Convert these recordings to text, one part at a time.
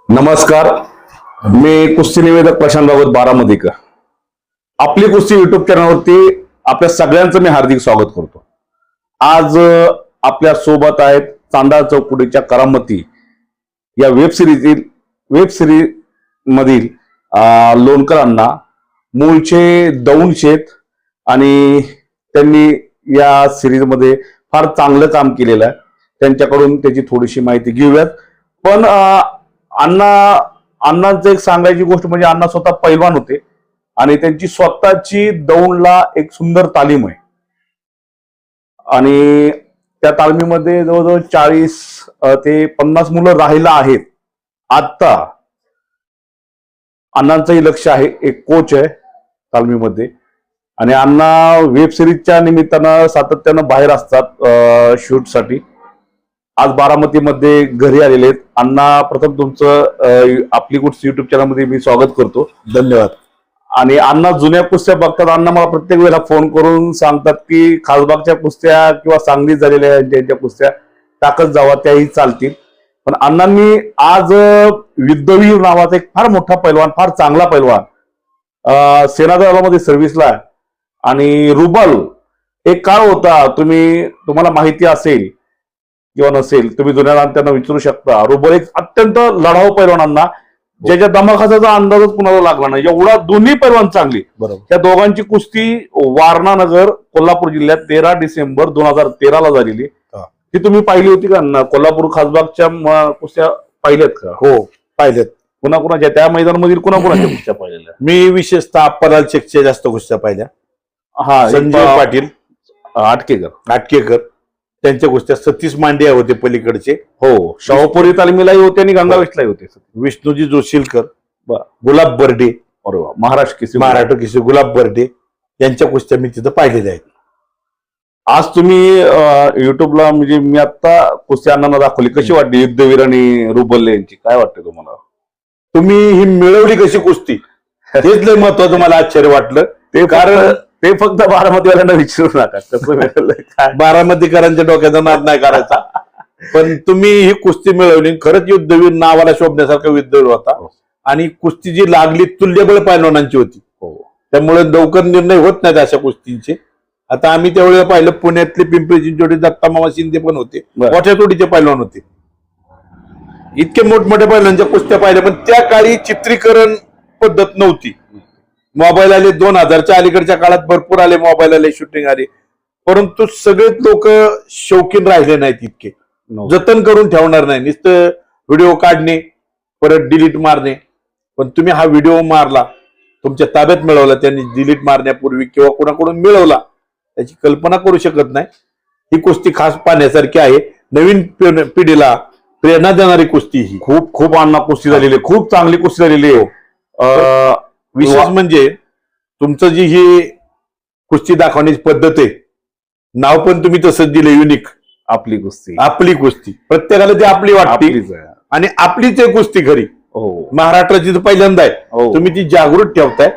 नमस्कार. मी कुस्ती निवेदक प्रशांत बाबत बारामतीकर. आपली कुस्ती युट्यूब चॅनलवरती आपल्या सगळ्यांचं मी हार्दिक स्वागत करतो. आज आपल्या सोबत आहेत चांदा चौकडीच्या करामती या वेब सिरीज मधील लोणकरांना मूळचे दौंड शेत आणि त्यांनी या सिरीज मध्ये फार चांगलं काम केलेलं आहे. त्यांच्याकडून त्याची थोडीशी माहिती घेऊयात. पण अण्णांचं एक सांगायची गोष्ट म्हणजे अण्णा स्वतः पैलवान होते आणि त्यांची स्वतःची दौंडला एक सुंदर तालीम आहे आणि त्या तालमीमध्ये जवळजवळ 40 ते 50 मुलं राहिला आहेत. आता अण्णांचंही लक्ष आहे, एक कोच आहे तालमीमध्ये आणि अण्णा वेब सिरीजच्या निमित्तानं सातत्यानं बाहेर असतात शूटसाठी. आज बारामतीमध्ये घरी आलेले आहेत. अण्णा, प्रथम तुमचं आपली कुस्ती युट्यूब चॅनलमध्ये मी स्वागत करतो. धन्यवाद. आणि अण्णा जुन्या कुस्त्या बघतात. अण्णा मला प्रत्येक वेळेला फोन करून सांगतात की खासबागच्या कुस्त्या किंवा सांगलीत झालेल्या ज्यांच्या कुस्त्या टाकत जावा, त्याही चालतील. पण अण्णांनी आज युद्धवीर नावाचा एक फार मोठा पैलवान, फार चांगला पैलवान सेना दलामध्ये सर्व्हिसला आहे. आणि रुबल एक काळ होता, तुम्हाला माहिती असेल किंवा नसेल, तुम्ही जुन्या नात्यांना विचारू शकता. रुबल एक अत्यंत लढाऊ पैलवानांना ज्याच्या दमाखाचा अंदाजच कुणाला लागला नाही, एवढा दोन्ही पैलवान चांगली. बरोबर. त्या दोघांची कुस्ती वारणा नगर, कोल्हापूर जिल्ह्यात 13 डिसेंबर 2013 झालेली. ती तुम्ही पाहिली होती का? कोल्हापूर खासबागच्या कुस्त्या पाहिल्यात का? हो, पाहिलेत. कुणाकुणाच्या त्या मैदानामधील कुणाकुणाच्या कुस्त्या पाहिलेल्या? मी विशेषतः पराल चेकच्या जास्त कुस्त्या पाहिल्या. हा, संजय पाटील आटकेकर त्यांच्या कुस्त्या. सतीश मांडिया होते पलीकडचे. हो, शाहूपुरी तालमीलाही होते आणि गंगावेशलाही होते. विष्णूजी जोशीलकर, गुलाब बर्डे, महाराष्ट्र केसरी गुलाब बर्डे यांच्या कुस्त्या मी तिथं पाहिलेल्या आहेत. आज तुम्ही युट्यूबला, म्हणजे मी आता कुस्ती अण्णांना दाखवली, कशी वाटली युद्धवीर आणि रुबल यांची? काय वाटतं तुम्हाला? तुम्ही ही मिळवली कशी कुस्ती, हेच लय महत्वाचं मला आश्चर्य वाटलं. ते फक्त बारामतीवाल्यांना विचारू नका कसं मिळालं काय. बारामतीकरांच्या डोक्याचा नाद नाही करायचा. पण तुम्ही ही कुस्ती मिळवली. खरंच युद्धवीर नावाला शोभण्यासारखा युद्धवीर होता आणि कुस्ती जी लागली तुल्यबळ पैलवानांची होती. त्यामुळे लवकर निर्णय होत नाहीत अशा कुस्तींचे. आता आम्ही त्यावेळेला पाहिलं, पुण्यातले पिंपरी चिंचवडे दत्ता मामा शिंदे पण होते, मोठ्या तोडीचे पैलवान होते. इतके मोठमोठ्या पैलवानांच्या कुस्त्या पाहिल्या. पण त्या काळी चित्रीकरण पद्धत नव्हती. मोबाईल आले 2000च्या अलीकडच्या काळात, भरपूर आले मोबाईल आले, शूटिंग आले. परंतु सगळेच लोक शौकीन राहिले नाहीत, इतके जतन करून ठेवणार नाही. नुसतं व्हिडिओ काढणे परत डिलीट मारणे. पण तुम्ही हा व्हिडिओ मारला, तुमच्या ताब्यात मिळवला, त्यांनी डिलीट मारण्यापूर्वी किंवा कोणाकडून मिळवला, त्याची कल्पना करू शकत नाही. ही कुस्ती खास पाहण्यासारखी आहे. नवीन पिढीला प्रेरणा देणारी कुस्ती ही. खूप खूप अण्णा कुस्ती झालेली, खूप चांगली कुस्ती झालेली आहे. विशेष म्हणजे तुमचं जी ही कुस्ती दाखवण्याची पद्धत आहे, नाव पण तुम्ही तसंच दिलं, युनिक. आपली कुस्ती प्रत्येकाला ती आपली वाटते आणि आपलीच आहे कुस्ती खरी. हो, महाराष्ट्राची तर पहिल्यांदा आहे. तुम्ही ती जागृत ठेवताय.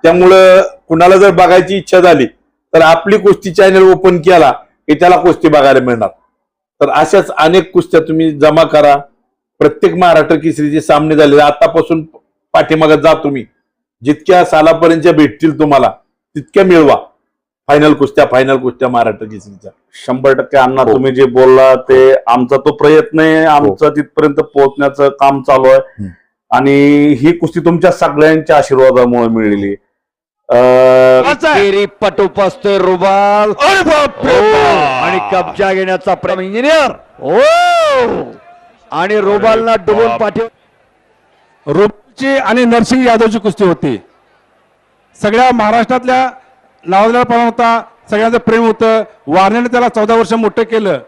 त्यामुळं कुणाला जर बघायची इच्छा झाली तर आपली कुस्ती चॅनल ओपन केला की त्याला कुस्ती बघायला मिळणार. तर अशाच अनेक कुस्त्या तुम्ही जमा करा. प्रत्येक महाराष्ट्र केसरीचे सामने झाले, आतापासून पाठीमागत जा तुम्ही. जितक्या सालापर्यंत भेटतील तुम्हाला तितक्या मिळवा. फायनल कुस्त्या महाराष्ट्र केसरीच्या. 100% अण्णा तुम्ही जे बोलला ते आमचा तो प्रयत्न आहे, आमचा तिथपर्यंत पोहोचण्याचं काम चालू आहे. आणि ही कुस्ती तुमच्या सगळ्यांच्या आशीर्वादामुळे मिळाली. पटूप असतोय रुबाल आणि कब्जा घेण्याचा प्रेम इंजिनियर आणि रुबालला डुबून पाठीव. रुबालची आणि नरसिंग यादवची कुस्ती होती. सगळ्या महाराष्ट्रातल्या नावाजलेला पैलवान होता, सगळ्यांचं प्रेम होतं. वारण्याने त्याला 14 वर्ष मोठं केलं.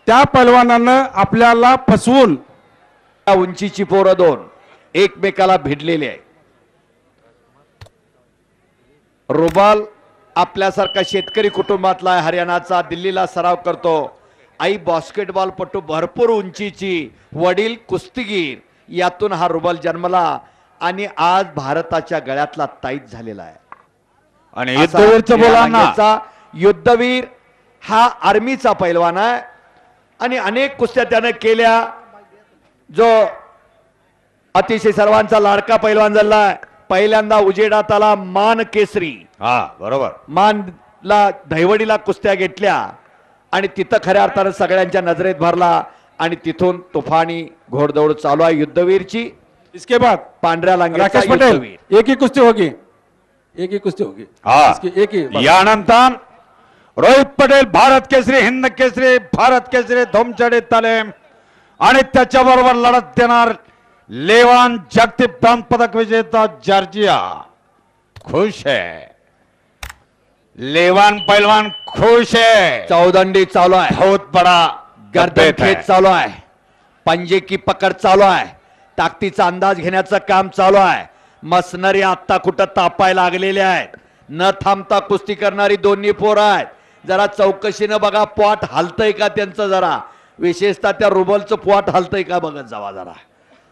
त्या पैलवानानं आपल्याला फसवून उंचीची पोरं दोन एकमेकाला भिडलेले आहे. रुबाल आपल्यासारखा शेतकरी कुटुंबातला आहे, हरियाणाचा, दिल्लीला सराव करतो. आई बास्केटबॉलपटू, भरपूर उंचीची, वडील कुस्तीगीर. यातून हा रुबाल जन्मला आणि आज भारताच्या गळ्यातला ताईत झालेला आहे. आणि युद्धवीरचं बोला, युद्धवीर हा आर्मीचा पैलवान आहे आणि अनेक कुस्त्या त्याने केल्या. जो अतिशय सर्वांचा लाडका पैलवान झालाय. पहिल्यांदा उजेडात आला मान केसरी. हा बरोबर. मानला दहिवडीला कुस्त्या घेतल्या आणि तिथं खऱ्या अर्थानं सगळ्यांच्या नजरेत भरला आणि तिथून तुफानी घोडदौड चालू आहे युद्धवीरची. इसके बाद पांढऱ्या लांगेचा राकेश पटेल युद्धवीर. एक ही कुस्ती होगी, एक ही कुस्ती होगी. हा. एक ही बस. यानंतर रोहित पटेल भारत केसरी, हिंद केसरी, भारत केसरी धोमचडे तालीम आणि त्याच्याबरोबर लढत देणार लेवान जागतिक ब्रांज पदक विजेता जॉर्जिया. खुश है लेवान पहलवान, खुश है. चौदंडी चालू आहे. बहुत बड़ा गर्दन अपडेट है. खेच चालू आहे. पंजे की पकड चालू आहे. ताकदीचा अंदाज घेण्याचं काम चालू आहे. मसनरी आत्ता कुठं तापायला लागलेले आहेत. न थांबता कुस्ती करणारी दोन्ही पोरं आहेत. जरा चौकशीनं बघा पोट हलतंय का त्यांचं, जरा विशेषतः त्या रुबलचं पोट हलतंय का बघत जावा जरा.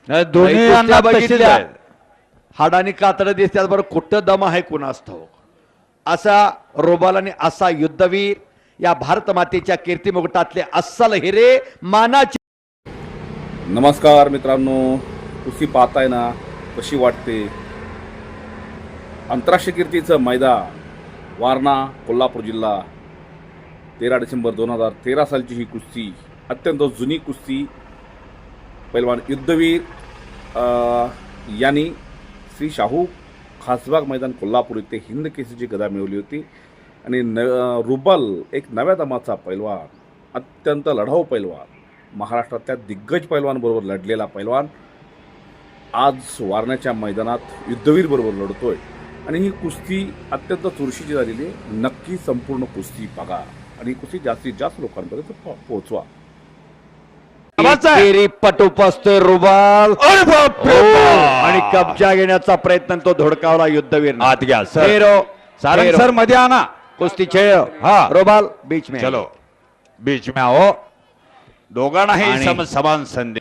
दोन्ही कुस्त्या यांना तशीच बघितल्या आहे. हाडानी कातडं दिसतात, बरं कुठं दम आहे कुणास ठाऊक. असा रुबल आणि असा युद्धवीर या भारत मातेच्या कीर्तिमुकुटातले अस्सल हिरे मानाचे. नमस्कार मित्रांनो, कुस्ती पाहताय ना कशी वाटते. आंतरराष्ट्रीय कीर्तीचं मैदान वारणा, कोल्हापूर जिल्हा. 13 डिसेंबर 2013 सालची ही कुस्ती, अत्यंत जुनी कुस्ती. पैलवान युद्धवीर यांनी श्री शाहू खासबाग मैदान कोल्हापूर येथे हिंद केसरीची गदा मिळवली होती. आणि रुबल एक नव्या दमाचा पैलवान, अत्यंत लढाऊ पैलवान, महाराष्ट्रातल्या दिग्गज पैलवानबरोबर लढलेला पैलवान आज वारण्याच्या मैदानात युद्धवीर बरोबर लढतोय. आणि ही कुस्ती अत्यंत चुरशीची झालेली आहे. नक्की संपूर्ण कुस्ती बघा आणि ही कुस्ती जास्तीत जास्त लोकांपर्यंत पोहोचवा. एकेरी पटू पसतोय रुबल. अरे बापरे. आणि कब्जा घेण्याचा प्रयत्न तो धोडकावला युद्धवीर. आत घ्या सर. हेरो सारंग हेरो. सर मध्ये आना. कुस्ती खेळ. हा. रुबल बीच में. चलो बीच में आओ. दोघांनाही आणि- समान संधी.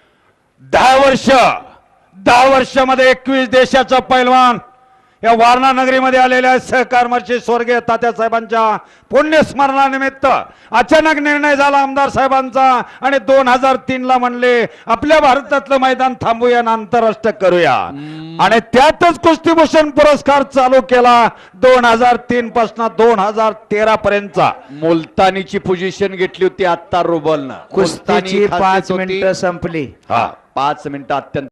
10 वर्षामध्ये 21 देशाचा पैलवान या वारणा नगरीमध्ये आलेल्या सहकारमर्षी स्वर्गीय तात्यासाहेबांच्या पुण्यस्मरणानिमित्त अचानक निर्णय झाला आमदार साहेबांचा आणि 2003 ला म्हणले आपल्या भारतातलं मैदान थांबूया आणि आंतरराष्ट्रीय करूया. आणि त्यातच कुस्तीभूषण पुरस्कार चालू केला 2003 पासून 2013 पर्यंतचा. मुलतानीची पोझिशन घेतली होती आता रुबलनं. कुस्तीची मुलतानी 5 खासियत होती. मिनिटं संपली. हा 5 मिनिटं अत्यंत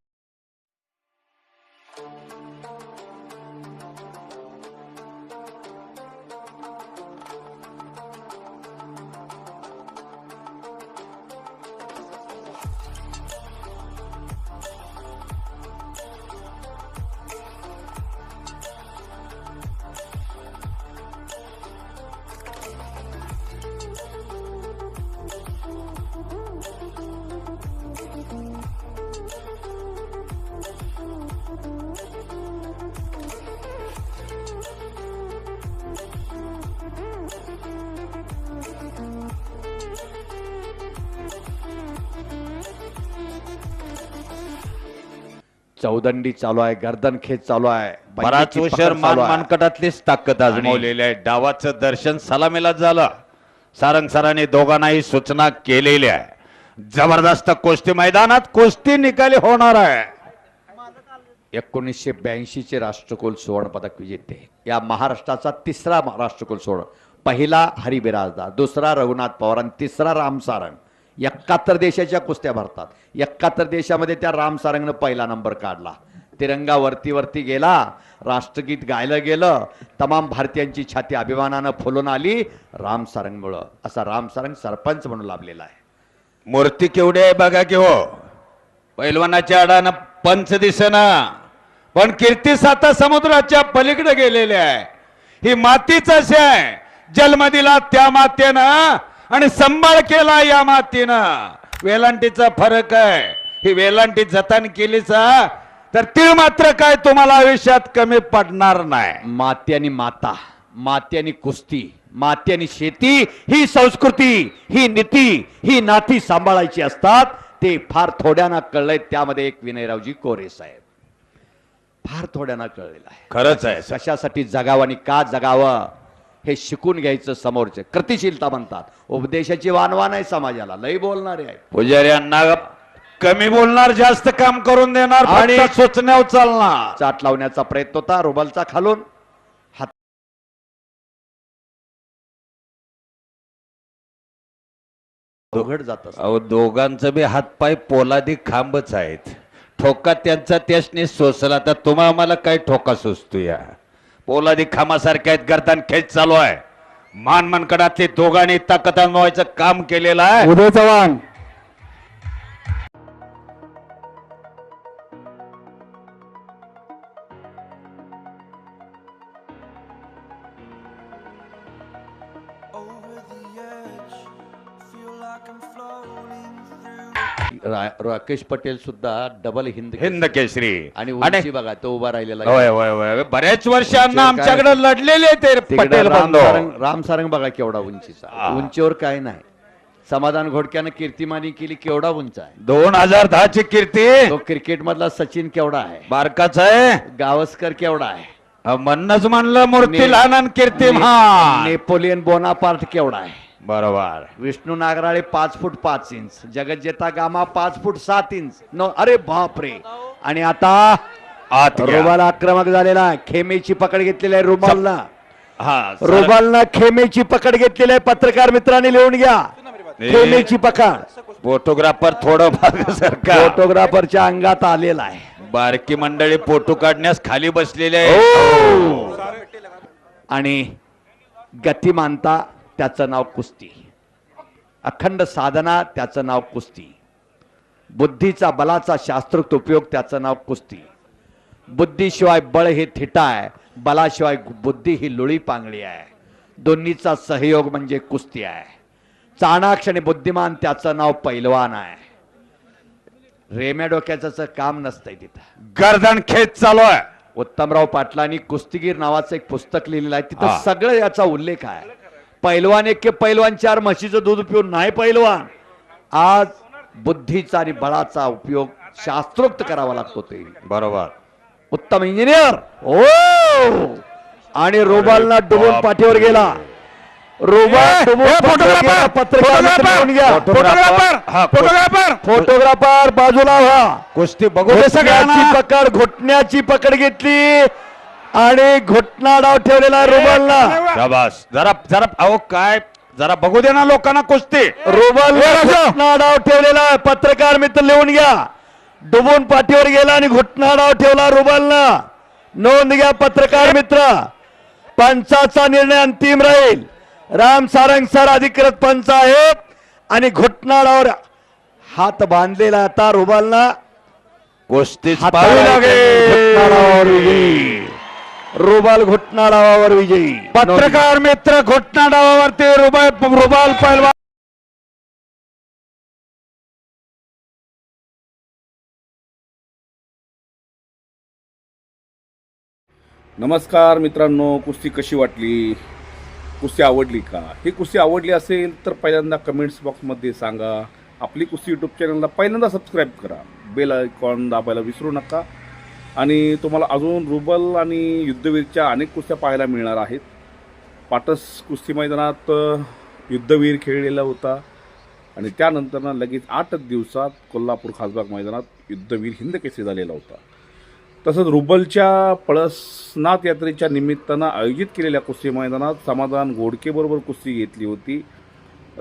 चौदंडी चालू आहे. गर्दन खेच चालू आहे. बराच पंजेची उशीर पकड चालू आहे. मानकटातलीच ताकद आजमवलेली आहे. डावाचं दर्शन सलामीला झालं. सारंग सरांनी दोघांनाही सूचना केलेल्या आहे. जबरदस्त कुस्ती मैदानात कुस्ती निकाली होणार आहे. 1982 चे राष्ट्रकुल सुवर्ण पदक विजेते, या महाराष्ट्राचा तिसरा राष्ट्रकुल सुवर्ण. पहिला हरी बिराजदार, दुसरा रघुनाथ पवार आणि तिसरा राम सारंग. 71 देशाच्या कुस्त्या भरतात. 71 देशामध्ये त्या राम सारंगनं पहिला नंबर काढला. तिरंगा वरती गेला, राष्ट्रगीत गायलं गेलं. तमाम भारतीयांची छाती अभिमानानं फुलून आली राम सारंगमुळं. असा राम सारंग सरपंच म्हणून लाभलेला आहे. मूर्ती केवढी आहे बघा की हो. पैलवानाच्या आडानं पंच दिसेना, पण कीर्ती साता समुद्राच्या पलीकडे गेलेले आहे. ही मातीच अशी आहे, जन्म दिला त्या मातेनं आणि संभाळ केला या मातीनं. वेलांटीचा फरक आहे. ही वेलांटी जतन केलीच तर ती मात्र काय तुम्हाला आयुष्यात कमी पडणार नाही. माती आणि माता, माती आणि कुस्ती, माती आणि शेती, ही संस्कृती, ही नीती, ही नाती सांभाळायची असतात. ते फार थोड्यानं कळलंय. त्यामध्ये एक विनयरावजी कोरे साहेब फार थोड्यानं कळलेलं आहे. खरंच आहे. कशासाठी जगावं आणि का जगावं हे शिकून घ्यायचं. समोरचे कृतिशीलता म्हणतात. उपदेशाची वानवा नाही समाजाला, लई बोलणारे आहेत. पुजाऱ्यांना कमी बोलणार, जास्त काम करून देणार आणि- आणि सुचण्यावर चालणार. चाट लावण्याचा प्रयत्न होता रुबालचा खालून हात अवघड जात असतं. अहो दोघांचं बी हातपाय पोलादी खांबच आहेत. ठोका त्यांचा त्यासने सोसला, तर तुम्हा मला काय ठोका सोसतो या पोलादी खांबासारख्या आहेत. गर्दन खेच चालू आहे. मान मनकडातले दोघांनी ताकद आणवायचं काम केलेलं आहे. उदय Chavan over the edge. Feel like I'm floating through. Rakesh Patel सुद्धा डबल हिंद हिंद केसरी आणि आणि उंची बघा तो उभा राहिलेला होय होय होय बऱ्याच वर्षांना उंचीवर काय- आमच्याकडे लढलेले ते तिकडे पटेल राम बंधू. राम सारंग बघा केवढा उंचीचा, उंचीवर काय नाही. समाधान घोडक्यानं कीर्तिमानी केली, केवढा उंच आहे. 2010 ची कीर्ती तो क्रिकेट मधला सचिन केवढा आहे, बारकाच आहे. गावस्कर केवढा आहे, म्हणणंच म्हणलं मूर्ती ने- लहान आणि कीर्ती महान. नेपोलियन बोनापार्ट केवढा आहे, बरोबर. विष्णू नागराळे 5 फूट 5 इंच, जगज्जेता गामा 5 फूट 7 इंच. अरे बापरे. आणि आता आत घ्या. रुबाल आक्रमक झालेला आहे. खेमेची पकड घेतलेली आहे रुबालला. हा रुबालनं खेमेची पकड घेतलेली आहे. पत्रकार मित्रांनी लिहून घ्या, खेमेची पकड फोटोग्राफर थोडं भाग सरका. फोटोग्राफरच्या अंगात आलेला आहे. बारकी मंडळी फोटो काढण्यास खाली बसलेले आहे. आणि गतिमानता त्याचं नाव कुस्ती, अखंड साधना त्याचं नाव कुस्ती, बुद्धीचा बलाचा शास्त्रोक्त उपयोग त्याचं नाव कुस्ती. बुद्धीशिवाय बळ हे थिटा आहे, बलाशिवाय बुद्धी ही लुळी पांगळी आहे. दोन्हीचा सहयोग म्हणजे कुस्ती आहे. चाणाक्ष आणि बुद्धिमान त्याचं नाव पैलवान आहे. रेम्या डोक्याचं काम नसतंय तिथं. गर्दन खेच चालू आहे. उत्तमराव पाटलांनी कुस्तीगीर नावाचं एक पुस्तक लिहिलेलं आहे. तिथं हा. सगळं याचा उल्लेख आहे. पैलवान एक के पैलवान 4 म्हशीचं दूध पिऊन नाही पैलवान. आज बुद्धीचा आणि बळाचा उपयोग शास्त्रोक्त करावा लागतो. ते बरोबर. उत्तम इंजिनियर हो. आणि रुबालना डुबून पाठीवर गेला. रुबाल डुबून पाठीवर गेला. पत्रकार मित्र लिहून घ्या. फोटोग्राफर बाजूला व्हा. कुस्ती बघू दे सगळ्यांना. घोटण्याची पकड, घोटण्याची पकड घेतली आणि घोटणा डाव ठेवलेला रुबालला. शाबास. जरा जरा अहो काय जरा बघू दे ना लोकांना कुस्ती. रुबालला घोटणा डाव ठेवलेला आहे. पत्रकार मित्र लिहून घ्या. डुबून पाठीवर गेला आणि घोटणा डाव ठेवला रुबालला. नोंद घ्या पत्रकार मित्र. पंचाचा निर्णय अंतिम राहील. राम सारंग सर अधिकृत पंच आहेत आणि घोटणा डावर हात बांधलेला आता रुबालला. कुस्तीच हाताला पाहावी लागेल. घोटणा डावावर विजयी. रुबाल घोटणा डावावर विजयी. पत्रकार मित्र घोटणा डावावरती रुबाल पैलवान. नमस्कार मित्रांनो, कुस्ती कशी वाटली? कुस्ती आवडली का? ही कुस्ती आवडली असेल तर पहिल्यांदा कमेंट्स बॉक्समध्ये सांगा. आपली कुस्ती यूट्यूब चॅनलला पहिल्यांदा सबस्क्राईब करा. बेल आयकॉन दाबायला विसरू नका. आणि तुम्हाला अजून रुबल आणि युद्धवीरच्या अनेक कुस्त्या पाहायला मिळणार आहेत. पाटस कुस्ती मैदानात युद्धवीर खेळलेला होता आणि त्यानंतर लगेच 8 दिवसात कोल्हापूर खासबाग मैदानात युद्धवीर हिंद केसरी झालेला होता. तसंच रुबलच्या पळसनाथ यात्रेच्या निमित्तानं आयोजित केलेल्या कुस्ती मैदानात समाधान घोडकेबरोबर कुस्ती घेतली होती.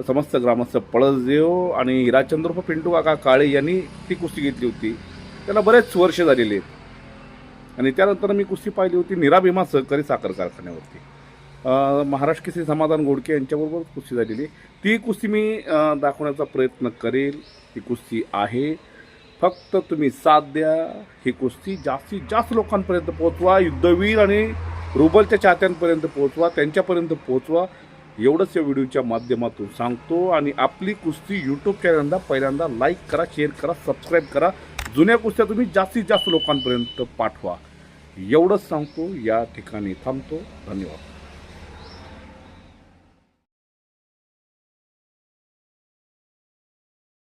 समस्त ग्रामस्थ पळसदेव आणि हिराचंद्र पिंटू काका काळे यांनी ती कुस्ती घेतली होती. त्याला बरेच वर्ष झालेले आहेत. आणि त्यानंतर मी कुस्ती पाहिली होती नीरा भीमा सहकारी साखर कारखान्यावरती. महाराष्ट्र केसरी समाधान घोडके यांच्याबरोबर कुस्ती झालेली. ती कुस्ती मी दाखवण्याचा प्रयत्न करेल. ती कुस्ती आहे, फक्त तुम्ही साथ द्या. ही कुस्ती जास्तीत जास्त लोकांपर्यंत पोहोचवा. युद्धवीर आणि रुबलच्या चाहत्यांपर्यंत पोहोचवा, त्यांच्यापर्यंत पोहोचवा. एवढंच या व्हिडिओच्या माध्यमातून सांगतो. आणि आपली कुस्ती यूट्यूब चॅनलला पहिल्यांदा लाईक करा, शेअर करा, सबस्क्राईब करा. जुन्या कुस्त्या तुम्ही जास्तीत जास्त लोकांपर्यंत पाठवा. एवढंच सांगतो. या ठिकाणी थांबतो. धन्यवाद.